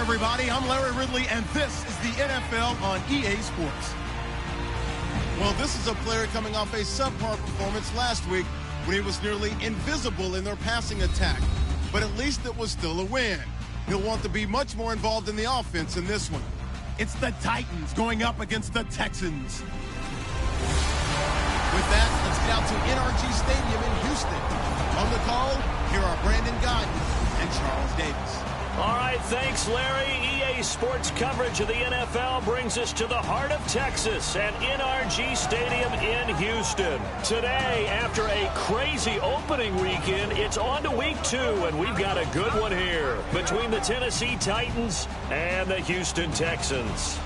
everybody. I'm Larry Ridley, and this is the NFL on EA Sports. Well, this is a player coming off a subpar performance last week when he was nearly invisible in their passing attack. But at least it was still a win. He'll want to be much more involved in the offense in this one. It's the Titans going up against the Texans. With that, let's get out to NRG Stadium in Houston. On the call, here are Brandon Godden and Charles Davis. All right, thanks, Larry. EA Sports coverage of the NFL brings us to the heart of Texas at NRG Stadium in Houston. Today, after a crazy opening weekend, it's on to week 2, and we've got a good one here between the Tennessee Titans and the Houston Texans.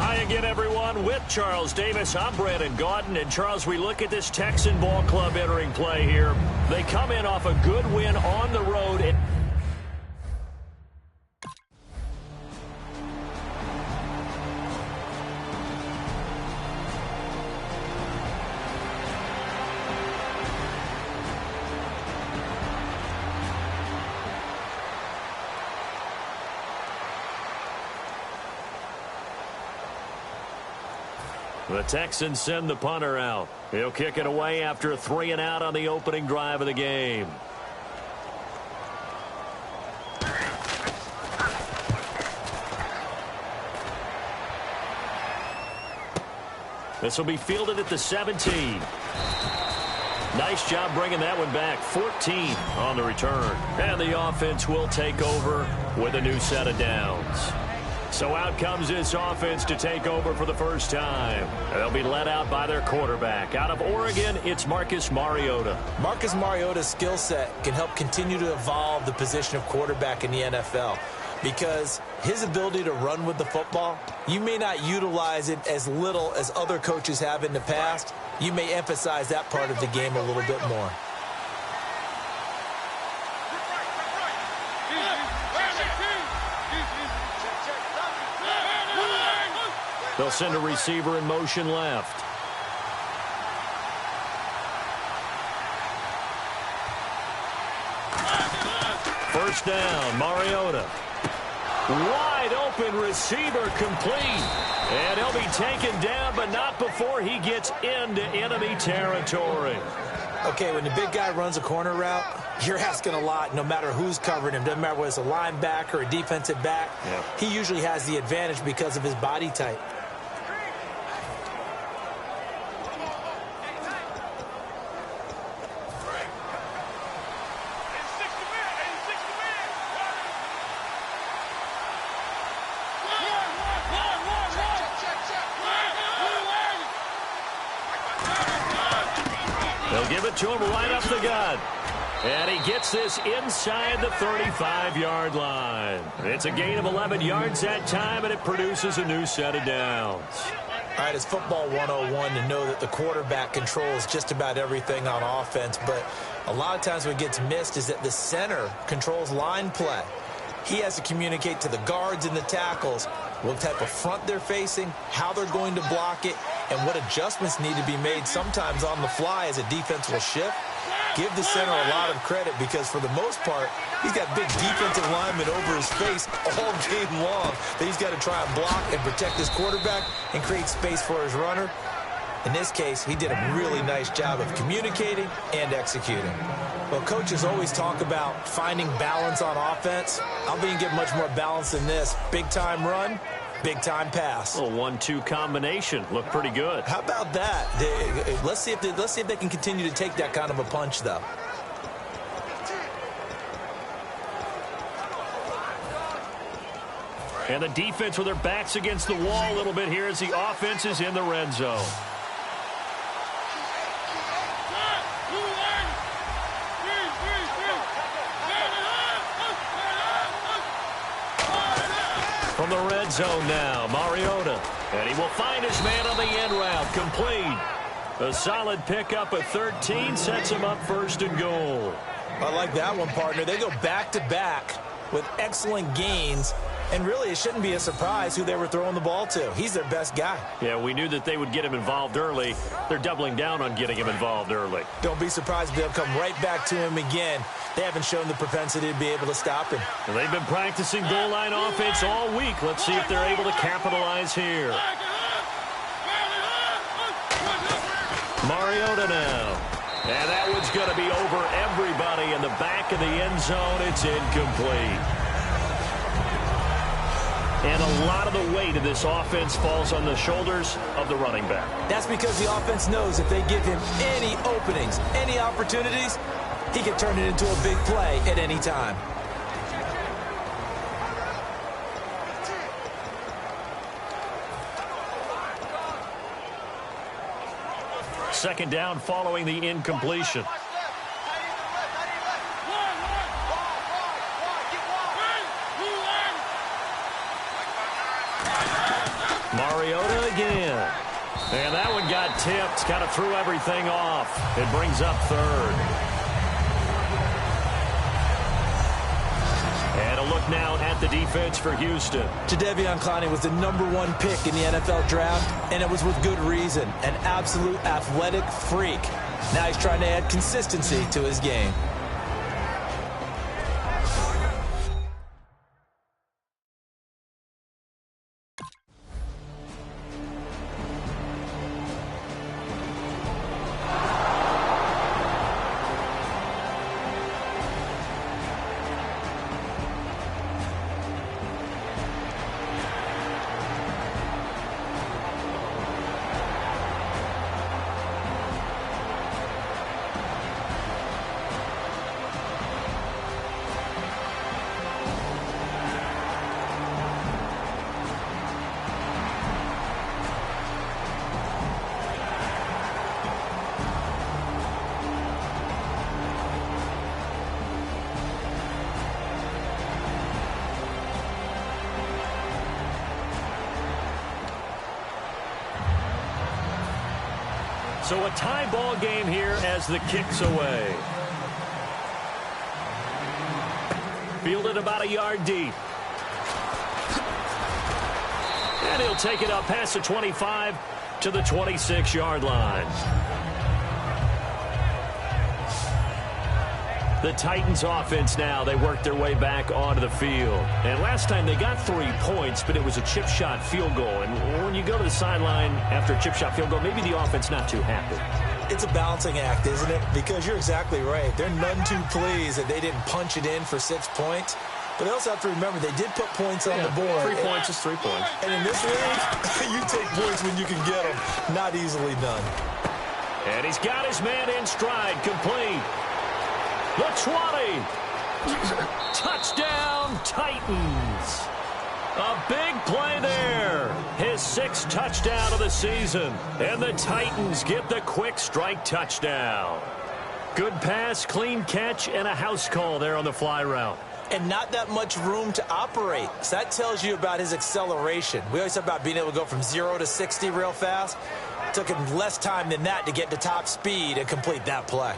Hi again, everyone. With Charles Davis, I'm Brandon Gaudin. And, Charles, we look at this Texan ball club entering play here. They come in off a good win on the road. The Texans send the punter out. He'll kick it away after a 3-and-out on the opening drive of the game. This will be fielded at the 17. Nice job bringing that one back. 14 on the return. And the offense will take over with a new set of downs. So out comes this offense to take over for the first time. They'll be led out by their quarterback. Out of Oregon, it's Marcus Mariota. Marcus Mariota's skill set can help continue to evolve the position of quarterback in the NFL because his ability to run with the football, you may not utilize it as little as other coaches have in the past. You may emphasize that part of the game a little bit more. They'll send a receiver in motion left. First down, Mariota. Wide open receiver complete. And he'll be taken down, but not before he gets into enemy territory. Okay, when the big guy runs a corner route, you're asking a lot no matter who's covering him. Doesn't matter whether it's a linebacker or a defensive back. Yeah. He usually has the advantage because of his body type. They'll give it to him right up the gut. And he gets this inside the 35-yard line. It's a gain of 11 yards that time, and it produces a new set of downs. All right, it's football 101 to know that the quarterback controls just about everything on offense, but a lot of times what gets missed is that the center controls line play. He has to communicate to the guards and the tackles what type of front they're facing, how they're going to block it, and what adjustments need to be made sometimes on the fly as a defense will shift. Give the center a lot of credit because for the most part, he's got big defensive linemen over his face all game long that he's got to try and block and protect his quarterback and create space for his runner. In this case, he did a really nice job of communicating and executing. Well, coaches always talk about finding balance on offense. I don't think you get much more balance than this. Big-time run, big-time pass. A 1-2 combination. Looked pretty good. How about that? Let's see if they can continue to take that kind of a punch, though. And the defense with their backs against the wall a little bit here as the offense is in the red zone. From the red zone now, Mariota. And he will find his man on the end route. Complete. A solid pickup of 13 sets him up first and goal. I like that one, partner. They go back-to-back with excellent gains And really, it shouldn't be a surprise who they were throwing the ball to. He's their best guy. Yeah, we knew that they would get him involved early. They're doubling down on getting him involved early. Don't be surprised if they'll come right back to him again. They haven't shown the propensity to be able to stop him. Well, they've been practicing goal line offense all week. Let's see if they're able to capitalize here. Mariota now. And that one's going to be over everybody in the back of the end zone. It's incomplete. And a lot of the weight of this offense falls on the shoulders of the running back. That's because the offense knows if they give him any openings, any opportunities, he can turn it into a big play at any time. Second down following the incompletion. Mariota again. And that one got tipped. Kind of threw everything off. It brings up third. And a look now at the defense for Houston. Jadeveon Clowney was the #1 pick in the NFL draft, and it was with good reason. An absolute athletic freak. Now he's trying to add consistency to his game. So a tie ball game here as the kick's away. Fielded about a yard deep. And he'll take it up past the 25 to the 26-yard line. The Titans offense now, they work their way back onto the field. And last time they got 3 points, but it was a chip shot field goal. And when you go to the sideline after a chip shot field goal, maybe the offense not too happy. It's a balancing act, isn't it? Because you're exactly right. They're none too pleased that they didn't punch it in for 6 points. But they also have to remember they did put points on the board. 3 points is 3 points. And in this league, you take points when you can get them. Not easily done. And he's got his man in stride, complete. The 20. Touchdown, Titans. A big play there. His 6th touchdown of the season. And the Titans get the quick strike touchdown. Good pass, clean catch, and a house call there on the fly route. And not that much room to operate. So that tells you about his acceleration. We always talk about being able to go from 0 to 60 real fast. It took him less time than that to get to top speed and complete that play.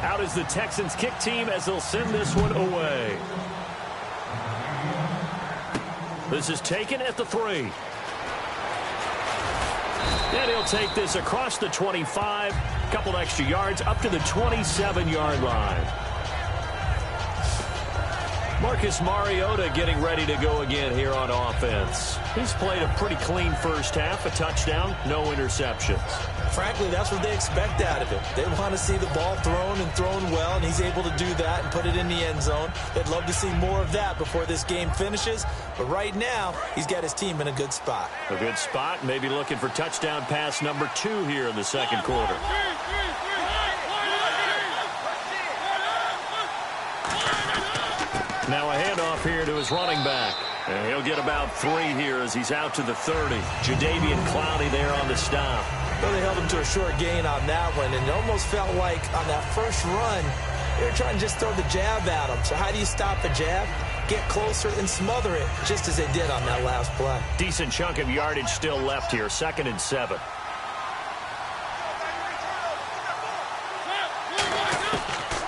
Out is the Texans kick team as they'll send this one away. This is taken at the 3. And he'll take this across the 25, couple extra yards up to the 27-yard line. Marcus Mariota getting ready to go again here on offense. He's played a pretty clean first half, a touchdown, no interceptions. Frankly, that's what they expect out of him. They want to see the ball thrown and thrown well, and he's able to do that and put it in the end zone. They'd love to see more of that before this game finishes, but right now, he's got his team in a good spot. A good spot, maybe looking for touchdown pass number 2 here in the second quarter. Now a handoff here to his running back. And he'll get about 3 here as he's out to the 30. Jadeveon Clowney there on the stop. Well, they held him to a short gain on that one, and it almost felt like on that first run, they were trying to just throw the jab at him. So how do you stop a jab? Get closer and smother it, just as they did on that last play. Decent chunk of yardage still left here, 2nd and 7.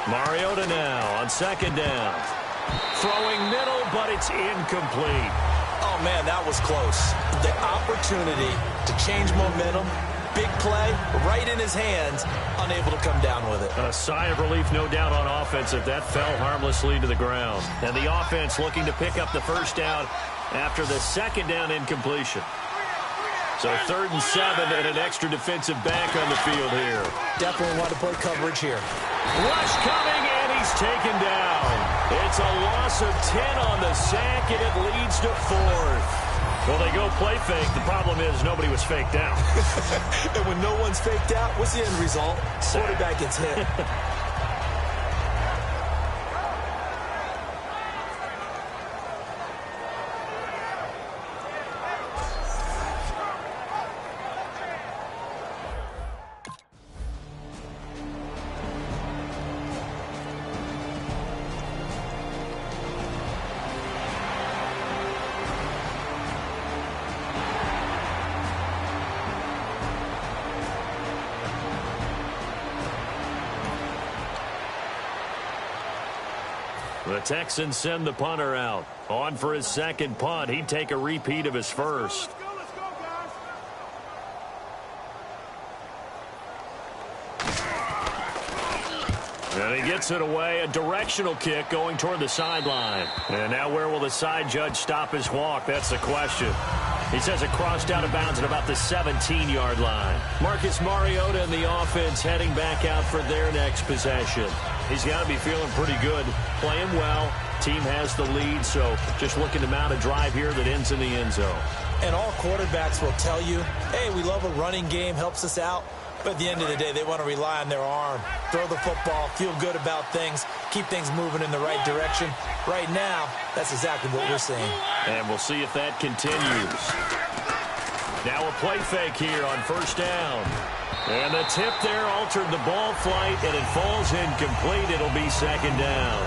Mariota now on 2nd down. Throwing middle, but it's incomplete. Oh, man, that was close. The opportunity to change momentum, big play, right in his hands, unable to come down with it. A sigh of relief, no doubt, on offense if that fell harmlessly to the ground. And the offense looking to pick up the first down after the 2nd down incompletion. So 3rd and 7 and an extra defensive back on the field here. Definitely want to play coverage here. Rush coming, and he's taken down. It's a loss of 10 on the sack, and it leads to 4th. Well, they go play fake. The problem is nobody was faked out. And when no one's faked out, what's the end result? Quarterback gets hit. The Texans send the punter out. On for his 2nd punt. He'd take a repeat of his first. And he gets it away. A directional kick going toward the sideline. And now where will the side judge stop his walk? That's the question. He says it crossed out of bounds at about the 17-yard line. Marcus Mariota and the offense heading back out for their next possession. He's got to be feeling pretty good, playing well. Team has the lead, so just looking to mount a drive here that ends in the end zone. And all quarterbacks will tell you, hey, we love a running game, helps us out. But at the end of the day, they want to rely on their arm. Throw the football, feel good about things, keep things moving in the right direction. Right now, that's exactly what we're seeing. And we'll see if that continues. Now a play fake here on 1st down. And the tip there altered the ball flight, and it falls incomplete. It'll be 2nd down.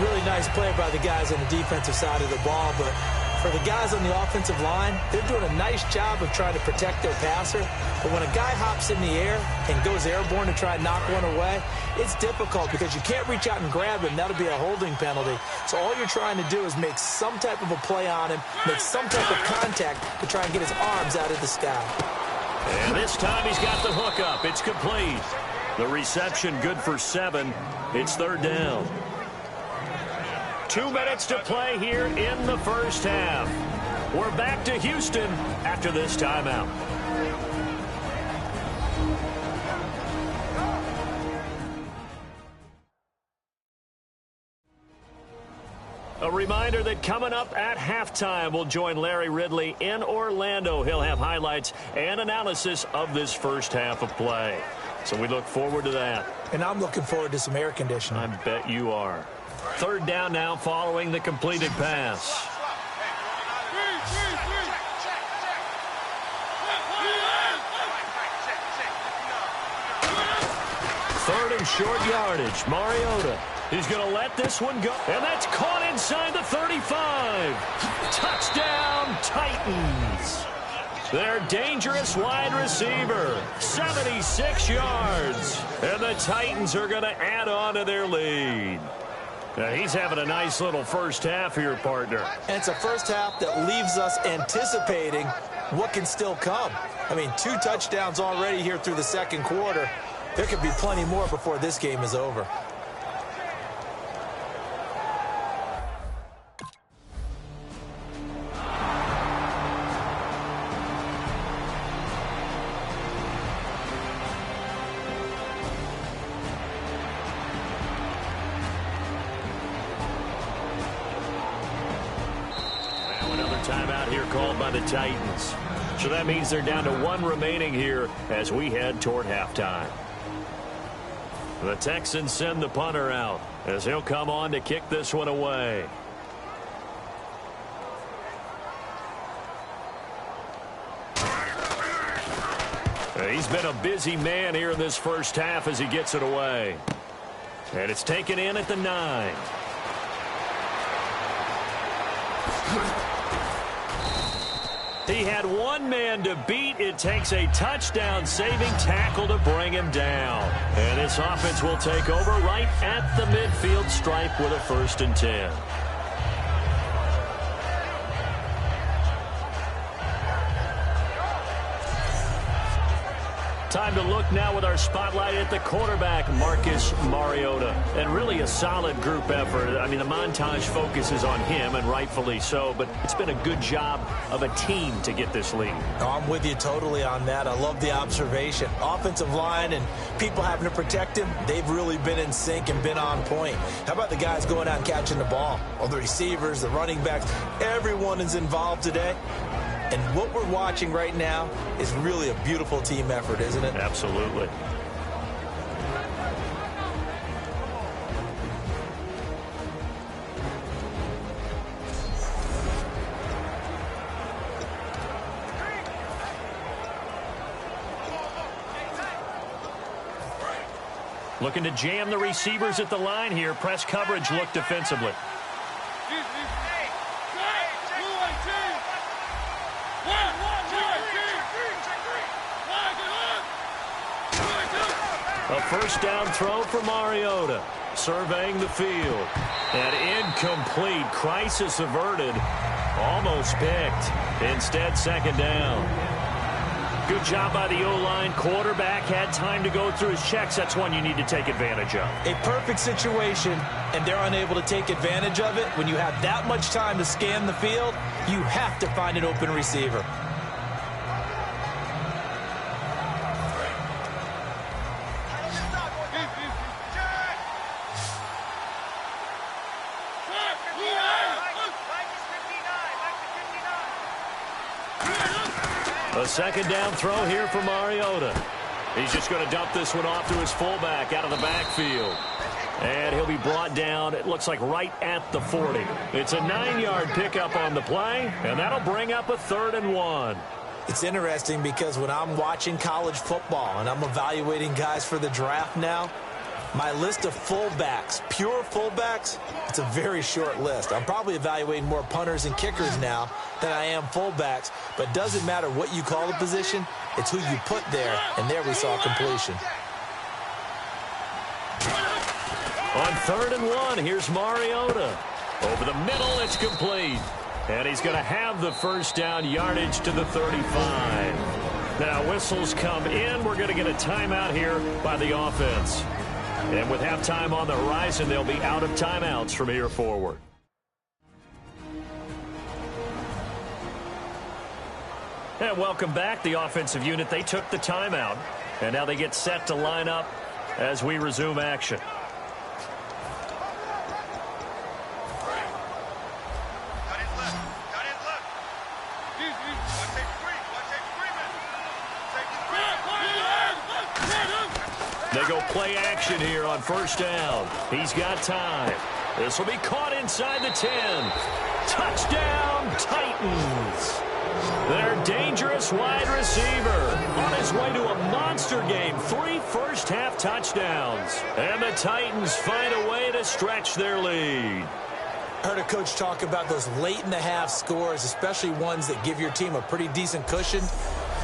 Really nice play by the guys on the defensive side of the ball, but for the guys on the offensive line, they're doing a nice job of trying to protect their passer. But when a guy hops in the air and goes airborne to try and knock one away, it's difficult because you can't reach out and grab him. That'll be a holding penalty. So all you're trying to do is make some type of a play on him, make some type of contact to try and get his arms out of the sky. And this time he's got the hook up. It's complete. The reception good for 7. It's 3rd down. 2 minutes to play here in the first half. We're back to Houston after this timeout. A reminder that coming up at halftime, we'll join Larry Ridley in Orlando. He'll have highlights and analysis of this first half of play. So we look forward to that. And I'm looking forward to some air conditioning. I bet you are. 3rd down now following the completed pass. Third and short yardage. Mariota. He's going to let this one go. And that's caught inside the 35. Touchdown, Titans. Their dangerous wide receiver. 76 yards. And the Titans are going to add on to their lead. Now, he's having a nice little first half here, partner. And it's a first half that leaves us anticipating what can still come. I mean, 2 touchdowns already here through the second quarter. There could be plenty more before this game is over. Timeout here called by the Titans. So that means they're down to 1 remaining here as we head toward halftime. The Texans send the punter out as he'll come on to kick this one away. He's been a busy man here in this first half as he gets it away. And it's taken in at the 9. He had one man to beat. It takes a touchdown-saving tackle to bring him down. And this offense will take over right at the midfield stripe with a 1st and 10. Time to look now with our spotlight at the quarterback, Marcus Mariota. And really a solid group effort. I mean, the montage focuses on him, and rightfully so, but it's been a good job of a team to get this lead. I'm with you totally on that. I love the observation. Offensive line and people having to protect him, they've really been in sync and been on point. How about the guys going out and catching the ball? Or the receivers, the running backs, everyone is involved today. And what we're watching right now is really a beautiful team effort, isn't it? Absolutely. Looking to jam the receivers at the line here. Press coverage look defensively. A 1st down throw for Mariota. Surveying the field. And incomplete. Crisis averted. Almost picked. Instead, 2nd down. Good job by the O-line. Quarterback had time to go through his checks. That's one you need to take advantage of. A perfect situation, and they're unable to take advantage of it. When you have that much time to scan the field, you have to find an open receiver. A 2nd down throw here for Mariota. He's just going to dump this one off to his fullback out of the backfield. And he'll be brought down, it looks like right at the 40. It's a 9-yard pickup on the play, and that'll bring up a 3rd and 1. It's interesting because when I'm watching college football and I'm evaluating guys for the draft now, my list of fullbacks, pure fullbacks, it's a very short list. I'm probably evaluating more punters and kickers now than I am fullbacks, but it doesn't matter what you call the position, it's who you put there, and there we saw completion. On 3rd and 1, here's Mariota. Over the middle, it's complete. And he's going to have the 1st down yardage to the 35. Now, whistles come in. We're going to get a timeout here by the offense. And with halftime on the horizon, they'll be out of timeouts from here forward. And welcome back. The offensive unit, they took the timeout. And now they get set to line up as we resume action. They go play action here on 1st down. He's got time. This will be caught inside the 10. Touchdown, Titans. Their dangerous wide receiver on his way to a monster game. 3 first-half touchdowns. And the Titans find a way to stretch their lead. I heard a coach talk about those late-in-the-half scores, especially ones that give your team a pretty decent cushion.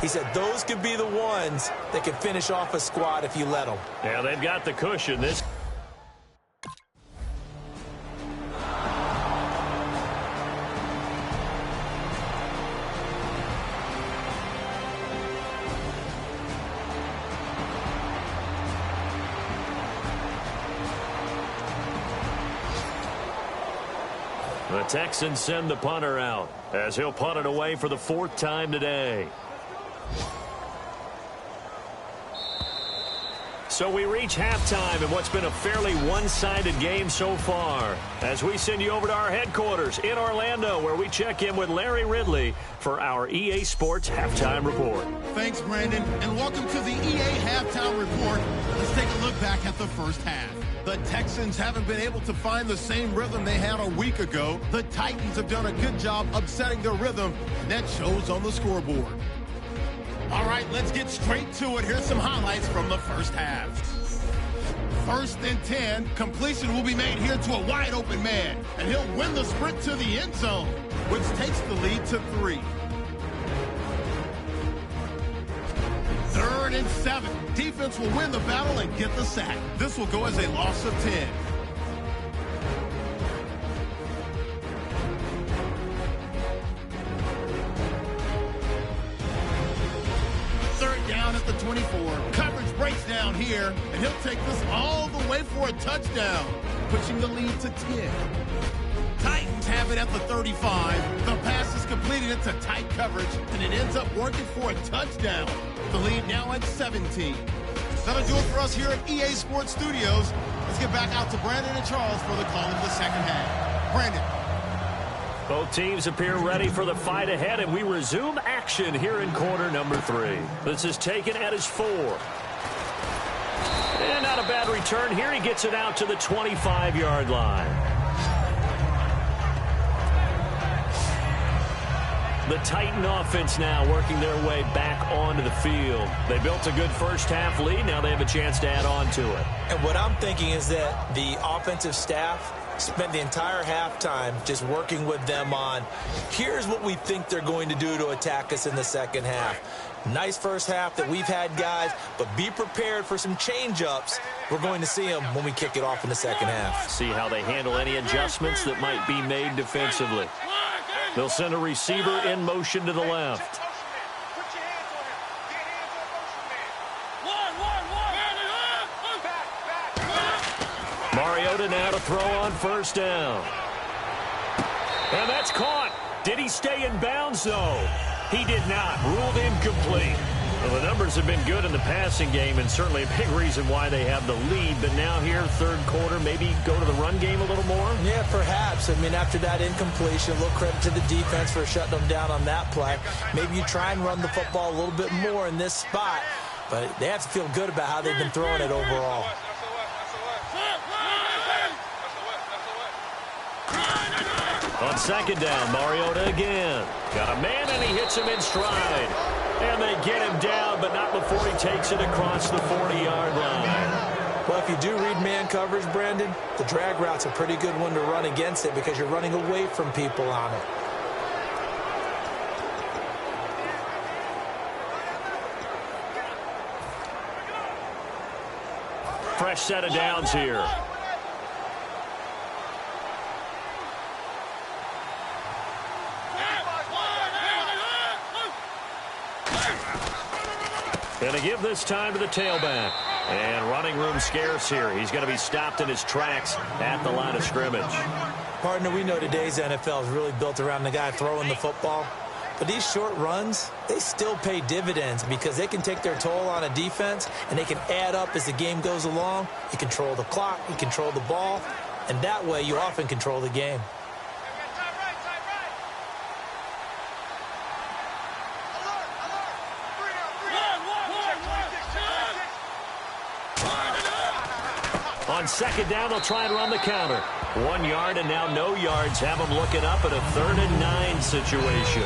He said those could be the ones that can finish off a squad if you let them. Yeah, they've got the cushion. The Texans send the punter out as he'll punt it away for the 4th time today. So we reach halftime in what's been a fairly one-sided game so far, as we send you over to our headquarters in Orlando, where we check in with Larry Ridley for our EA Sports Halftime Report. Thanks, Brandon, and welcome to the EA Halftime Report. Let's take a look back at the first half. The Texans haven't been able to find the same rhythm they had a week ago. The Titans have done a good job upsetting their rhythm, and that shows on the scoreboard. All right, let's get straight to it. Here's some highlights from the first half. 1st and 10, completion will be made here to a wide open man, and he'll win the sprint to the end zone, which takes the lead to 3. 3rd and 7, defense will win the battle and get the sack. This will go as a loss of 10. 3rd down at the 24. Coverage breaks down here, and he'll take this all the way for a touchdown, pushing the lead to 10. Titans have it at the 35. The pass is completed into tight coverage, and it ends up working for a touchdown. The lead now at 17. That'll do it for us here at EA Sports Studios. Let's get back out to Brandon and Charles for the call of the second half. Brandon. Both teams appear ready for the fight ahead, and we resume action here in quarter number 3. This is taken at his 4. And not a bad return here. He gets it out to the 25-yard line. The Titan offense now working their way back onto the field. They built a good first half lead. Now they have a chance to add on to it. And what I'm thinking is that the offensive staff spent the entire halftime just working with them on, here's what we think they're going to do to attack us in the second half. Nice first half that we've had, guys, but be prepared for some change-ups. We're going to see them when we kick it off in the second half. See how they handle any adjustments that might be made defensively. They'll send a receiver in motion to the left. Mariota now to throw on first down. And that's caught. Did he stay in bounds, though? He did not. Ruled incomplete. Well, the numbers have been good in the passing game, and certainly a big reason why they have the lead. But now here, third quarter, maybe go to the run game a little more? Yeah, perhaps. I mean, after that incompletion, a little credit to the defense for shutting them down on that play. Maybe you try and run the football a little bit more in this spot. But they have to feel good about how they've been throwing it overall. On second down, Mariota again. Got a man, and he hits him in stride. And they get him down, but not before he takes it across the 40-yard line. Well, if you do read man coverage, Brandon, the drag route's a pretty good one to run against it because you're running away from people on it. Fresh set of downs here. Going to give this time to the tailback. And running room scarce here. He's going to be stopped in his tracks at the line of scrimmage. Partner, we know today's NFL is really built around the guy throwing the football. But these short runs, they still pay dividends because they can take their toll on a defense, and they can add up as the game goes along. You control the clock, you control the ball, and that way you often control the game. On second down, they'll try and run the counter. 1 yard and now no yards. Have them looking up at a 3rd and 9 situation.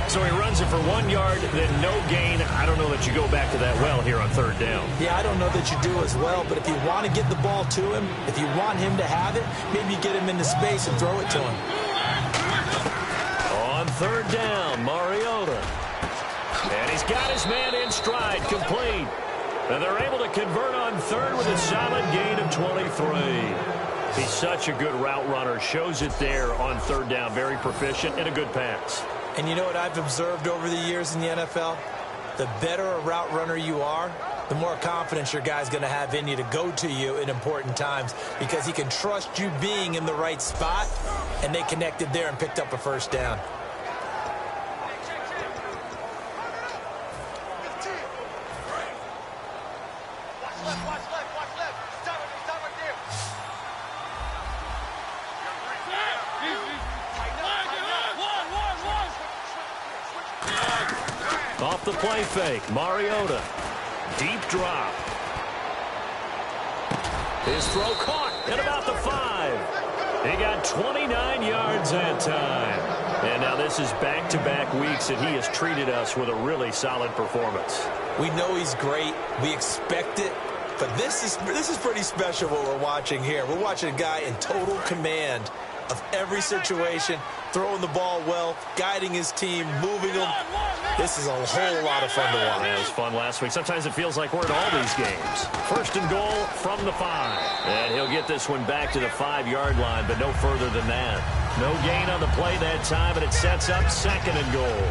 So he runs it for 1 yard, then no gain. I don't know that you go back to that well here on third down. Yeah, I don't know that you do as well, but if you want to get the ball to him, if you want him to have it, maybe you get him into space and throw it to him. On third down, Mariota. And he's got his man in stride, complete. And they're able to convert on third with a solid gain of 23. He's such a good route runner. Shows it there on third down. Very proficient and a good pass. And you know what I've observed over the years in the NFL? The better a route runner you are, the more confidence your guy's going to have in you to go to you in important times because he can trust you being in the right spot, and they connected there and picked up a first down. Off the play fake, Mariota. Deep drop. His throw caught at about the 5. He got 29 yards that time. And now this is back-to-back weeks that he has treated us with a really solid performance. We know he's great. We expect it. But this is pretty special what we're watching here. We're watching a guy in total command of every situation, throwing the ball well, guiding his team, moving them. This is a whole lot of fun to watch. Yeah, it was fun last week. Sometimes it feels like we're at all these games. First and goal from the 5. And he'll get this one back to the 5-yard line, but no further than that. No gain on the play that time, and it sets up second and goal.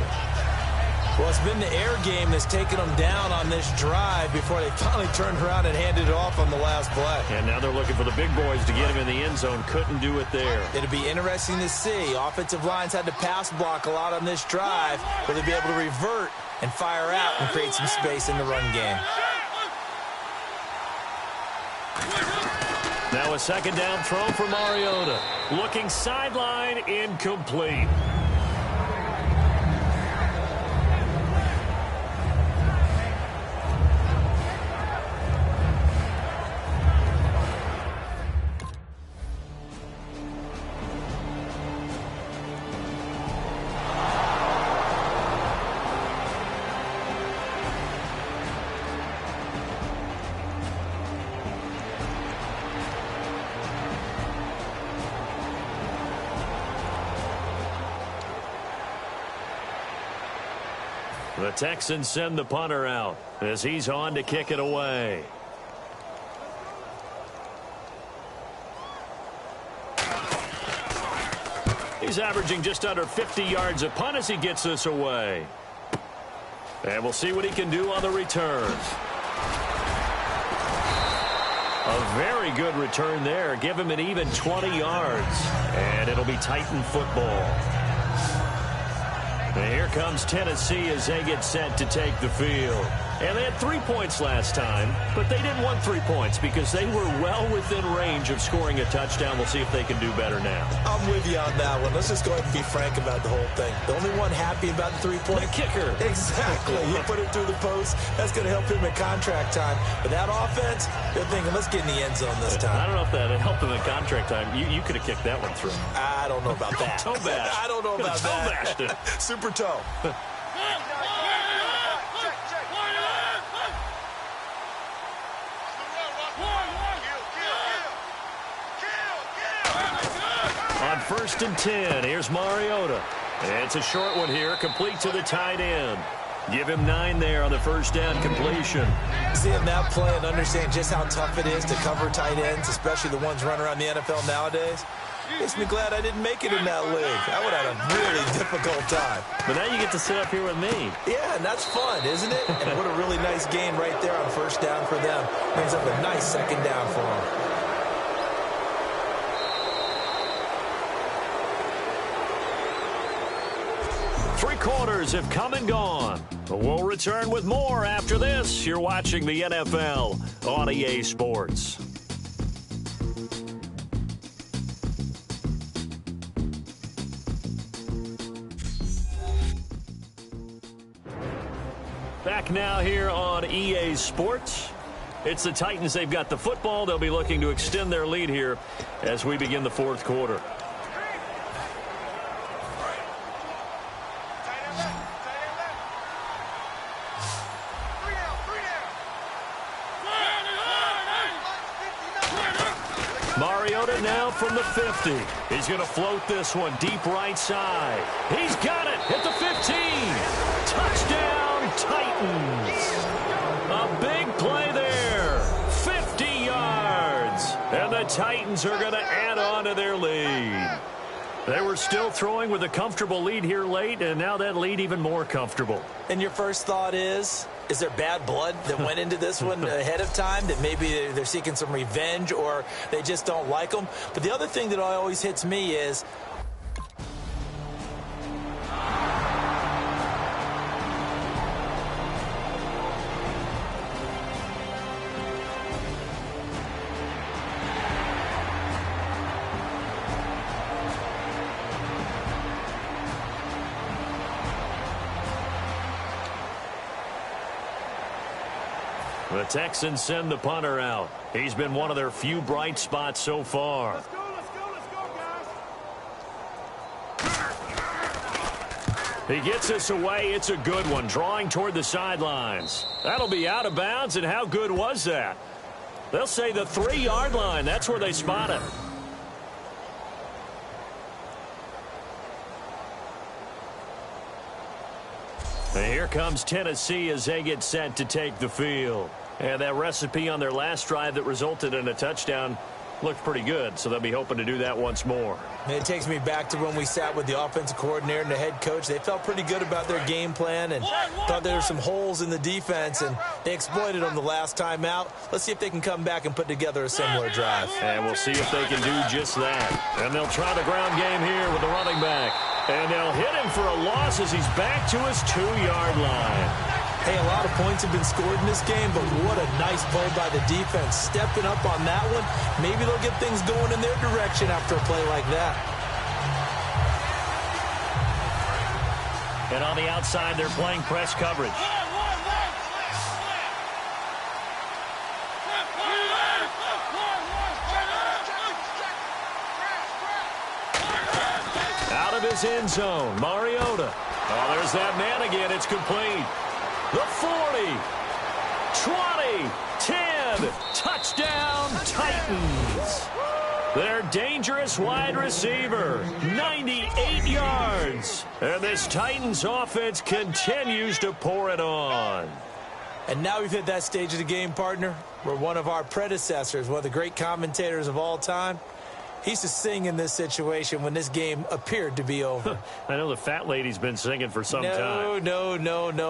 Well, it's been the air game that's taken them down on this drive before they finally turned around and handed it off on the last play. And now they're looking for the big boys to get him in the end zone. Couldn't do it there. It'll be interesting to see. Offensive lines had to pass block a lot on this drive. Will they be able to revert and fire out and create some space in the run game? Now a second down throw for Mariota. Looking sideline, incomplete. The Texans send the punter out as he's on to kick it away. He's averaging just under 50 yards a punt as he gets this away. And we'll see what he can do on the return. A very good return there. Give him an even 20 yards. And it'll be Titan football. And here comes Tennessee as they get set to take the field. And they had 3 points last time, but they didn't want 3 points because they were well within range of scoring a touchdown. We'll see if they can do better now. I'm with you on that one. Let's just go ahead and be frank about the whole thing. The only one happy about the 3-point kicker. Exactly. He put it through the post. That's going to help him at contract time. But that offense, they're thinking, let's get in the end zone this time. I don't know if that helped him at contract time. You could have kicked that one through. I don't know about that. Toe bash. I don't know about that. Toe bashed it. Super toe. On 1st and 10, here's Mariota. It's a short one here, complete to the tight end. Give him 9 there on the first down completion. Seeing that play and understand just how tough it is to cover tight ends, especially the ones running around the NFL nowadays, makes me glad I didn't make it in that league. I would have had a really difficult time. But now you get to sit up here with me. Yeah, and that's fun, isn't it? And what a really nice gain right there on first down for them. Brings up a nice second down for them. Three quarters have come and gone. We'll return with more after this. You're watching the NFL on EA Sports. Back now here on EA Sports. It's the Titans. They've got the football. They'll be looking to extend their lead here as we begin the fourth quarter. Mariota now from the 50. He's going to float this one deep right side. He's got it at the 15. Touchdown, Titans. A big play there. 50 yards. And the Titans are going to add on to their lead. They were still throwing with a comfortable lead here late, and now that lead even more comfortable. And your first thought is there bad blood that went into this one ahead of time, that maybe they're seeking some revenge or they just don't like them? But the other thing that always hits me is The Texans send the punter out. He's been one of their few bright spots so far. Let's go, guys. He gets us away. It's a good one, drawing toward the sidelines. That'll be out of bounds, and how good was that? They'll say the 3-yard line. That's where they spot it. And here comes Tennessee as they get set to take the field. And that recipe on their last drive that resulted in a touchdown looked pretty good, so they'll be hoping to do that once more. And it takes me back to when we sat with the offensive coordinator and the head coach. They felt pretty good about their game plan and thought there were some holes in the defense, and they exploited them the last time out. Let's see if they can come back and put together a similar drive. And we'll see if they can do just that. And they'll try the ground game here with the running back. And they'll hit him for a loss as he's back to his 2-yard line. Hey, a lot of points have been scored in this game, but what a nice play by the defense. Stepping up on that one, maybe they'll get things going in their direction after a play like that. And on the outside, they're playing press coverage. Out of his end zone, Mariota. Oh, there's that man again. It's complete. The 40, 20, 10, touchdown Titans. Their dangerous wide receiver, 98 yards. And this Titans offense continues to pour it on. And now we've hit that stage of the game, partner, where one of our predecessors, one of the great commentators of all time, he used to sing in this situation when this game appeared to be over. I know the fat lady's been singing for some time. No,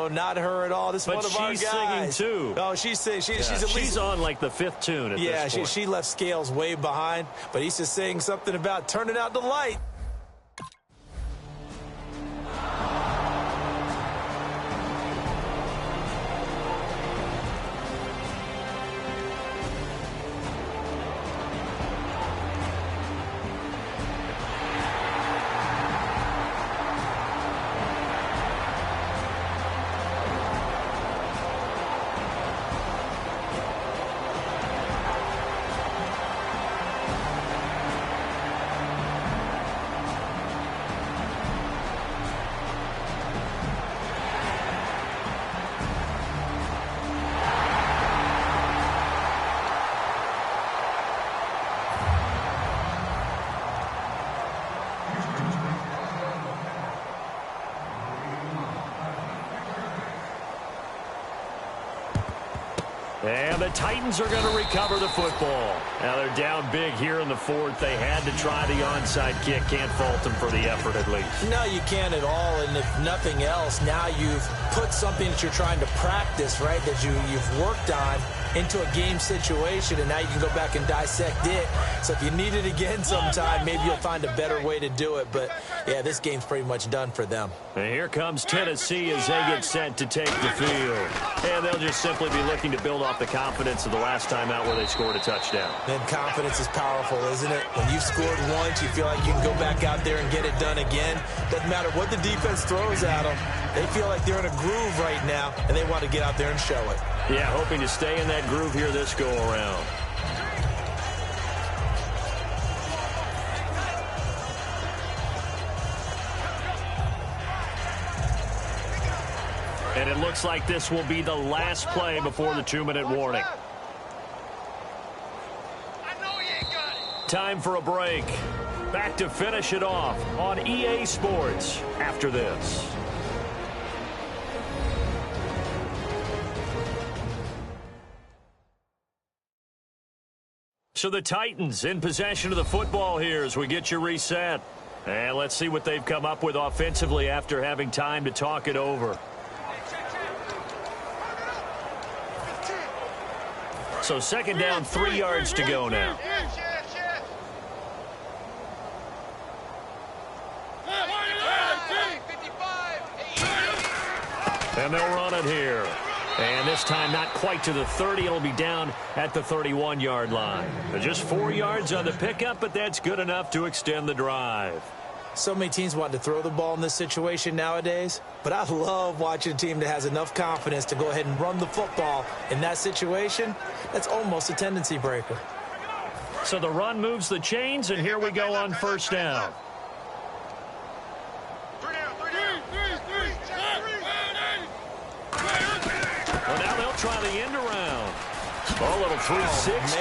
not her at all. This is one of our guys. But she's singing too. Oh, she's at least... She's on like the 5th tune at this point. She left Scales way behind, but he used to sing something about turning out the light. And the Titans are going to recover the football. Now they're down big here in the 4th. They had to try the onside kick. Can't fault them for the effort at least. No, you can't at all. And if nothing else, now you've put something that you're trying to practice, right, that you've worked on into a game situation, and now you can go back and dissect it. So if you need it again sometime, maybe you'll find a better way to do it. But, yeah, this game's pretty much done for them. And here comes Tennessee as they get set to take the field. And they'll just simply be looking to build off the confidence of the last time out where they scored a touchdown. Then confidence is powerful, isn't it? When you've scored once, you feel like you can go back out there and get it done again. Doesn't matter what the defense throws at them. They feel like they're in a groove right now, and they want to get out there and show it. Yeah, hoping to stay in that groove here this go-around. And it looks like this will be the last play before the 2-minute warning. Time for a break. Back to finish it off on EA Sports after this. So the Titans in possession of the football here as we get you reset. And let's see what they've come up with offensively after having time to talk it over. So 2nd down, 3 yards to go now. And they'll run it here. And this time not quite to the 30. It'll be down at the 31-yard line. Just 4 yards on the pickup, but that's good enough to extend the drive. So many teams want to throw the ball in this situation nowadays, but I love watching a team that has enough confidence to go ahead and run the football in that situation. That's almost a tendency breaker. So the run moves the chains, and here we go on first down. Well, now they'll try the end around. Oh, a little 360.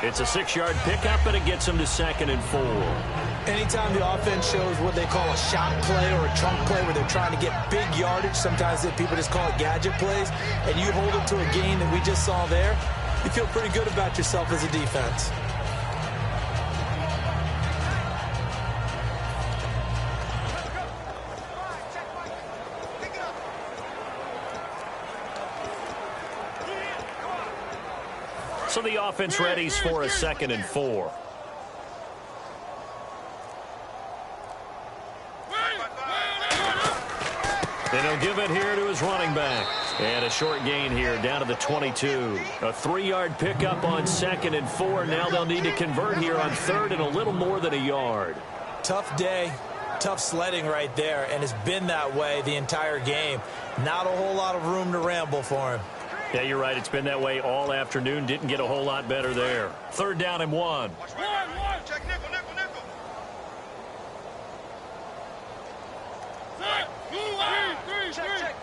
It's a 6-yard pickup, and it gets them to 2nd and 4. Anytime the offense shows what they call a shot play or a trunk play where they're trying to get big yardage, sometimes people just call it gadget plays, and you hold it to a gain that we just saw there, you feel pretty good about yourself as a defense. So the offense readies for a 2nd and 4. And he'll give it here to his running back. And a short gain here down to the 22. A 3-yard pickup on 2nd and 4. Now they'll need to convert here on 3rd and a little more than a yard. Tough day, tough sledding right there, and it's been that way the entire game. Not a whole lot of room to ramble for him. Yeah, you're right. It's been that way all afternoon. Didn't get a whole lot better there. 3rd down and 1. Check nickel, nickel, nickel. Check.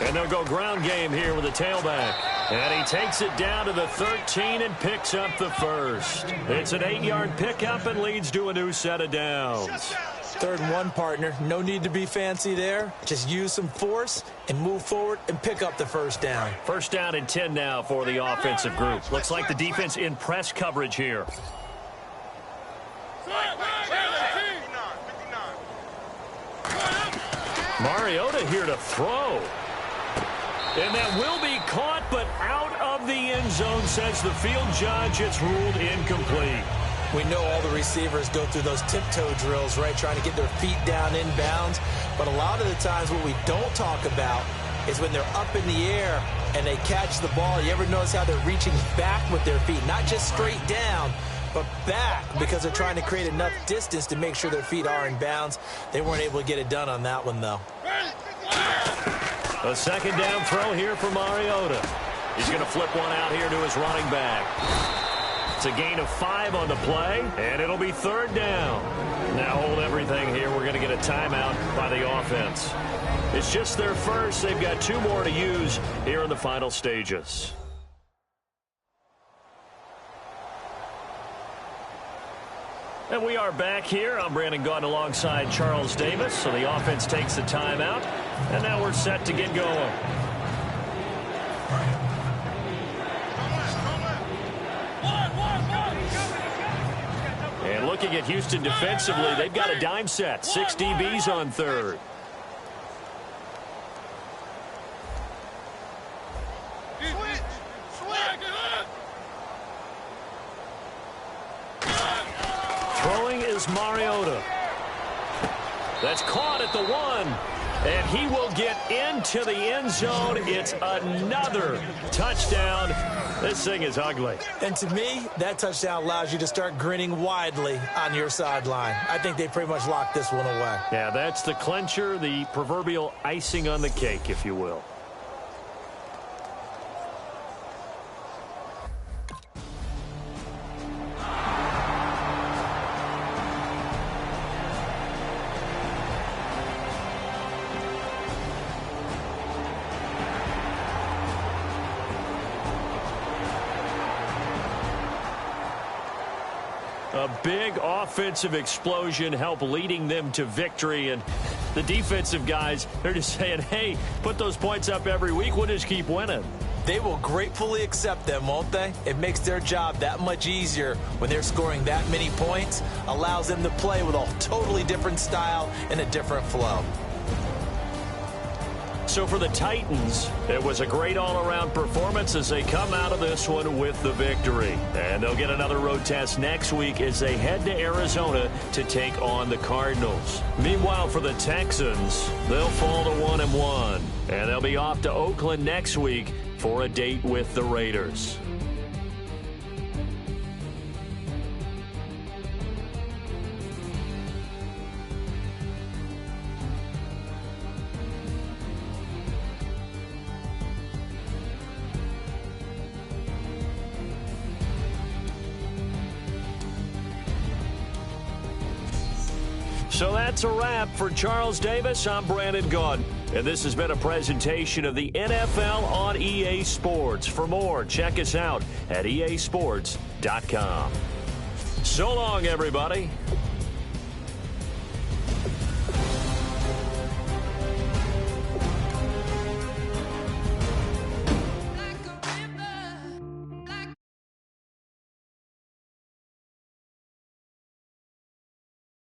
And they'll go ground game here with a tailback. And he takes it down to the 13 and picks up the first. It's an 8-yard pickup and leads to a new set of downs. 3rd and 1, partner. No need to be fancy there. Just use some force and move forward and pick up the first down. 1st down and 10 now for the offensive group. Looks like the defense in press coverage here. Mariota here to throw. And that will be caught, but out of the end zone, says the field judge. It's ruled incomplete. We know all the receivers go through those tiptoe drills, right, trying to get their feet down inbounds. But a lot of the times what we don't talk about is when they're up in the air and they catch the ball. You ever notice how they're reaching back with their feet? Not just straight down, but back, because they're trying to create enough distance to make sure their feet are in bounds. They weren't able to get it done on that one, though. A 2nd down throw here for Mariota. He's going to flip one out here to his running back. It's a gain of 5 on the play, and it'll be 3rd down. Now hold everything here. We're going to get a timeout by the offense. It's just their first. They've got 2 more to use here in the final stages. And we are back here. I'm Brandon Gaudin alongside Charles Davis. So the offense takes the timeout, and now we're set to get going. And looking at Houston defensively, they've got a dime set. 6 DBs on 3rd. Throwing is Mariota. That's caught at the 1. And he will get into the end zone. It's another touchdown. This thing is ugly. And to me, that touchdown allows you to start grinning widely on your sideline. I think they pretty much locked this one away. Yeah, that's the clincher, the proverbial icing on the cake, if you will. A big offensive explosion helped leading them to victory. And the defensive guys, they're just saying, hey, put those points up every week. We'll just keep winning. They will gratefully accept them, won't they? It makes their job that much easier when they're scoring that many points. Allows them to play with a totally different style and a different flow. So for the Titans, it was a great all-around performance as they come out of this one with the victory. And they'll get another road test next week as they head to Arizona to take on the Cardinals. Meanwhile, for the Texans, they'll fall to 1-1. And they'll be off to Oakland next week for a date with the Raiders. So that's a wrap for Charles Davis. I'm Brandon Gaudin, and this has been a presentation of the NFL on EA Sports. For more, check us out at easports.com. So long, everybody.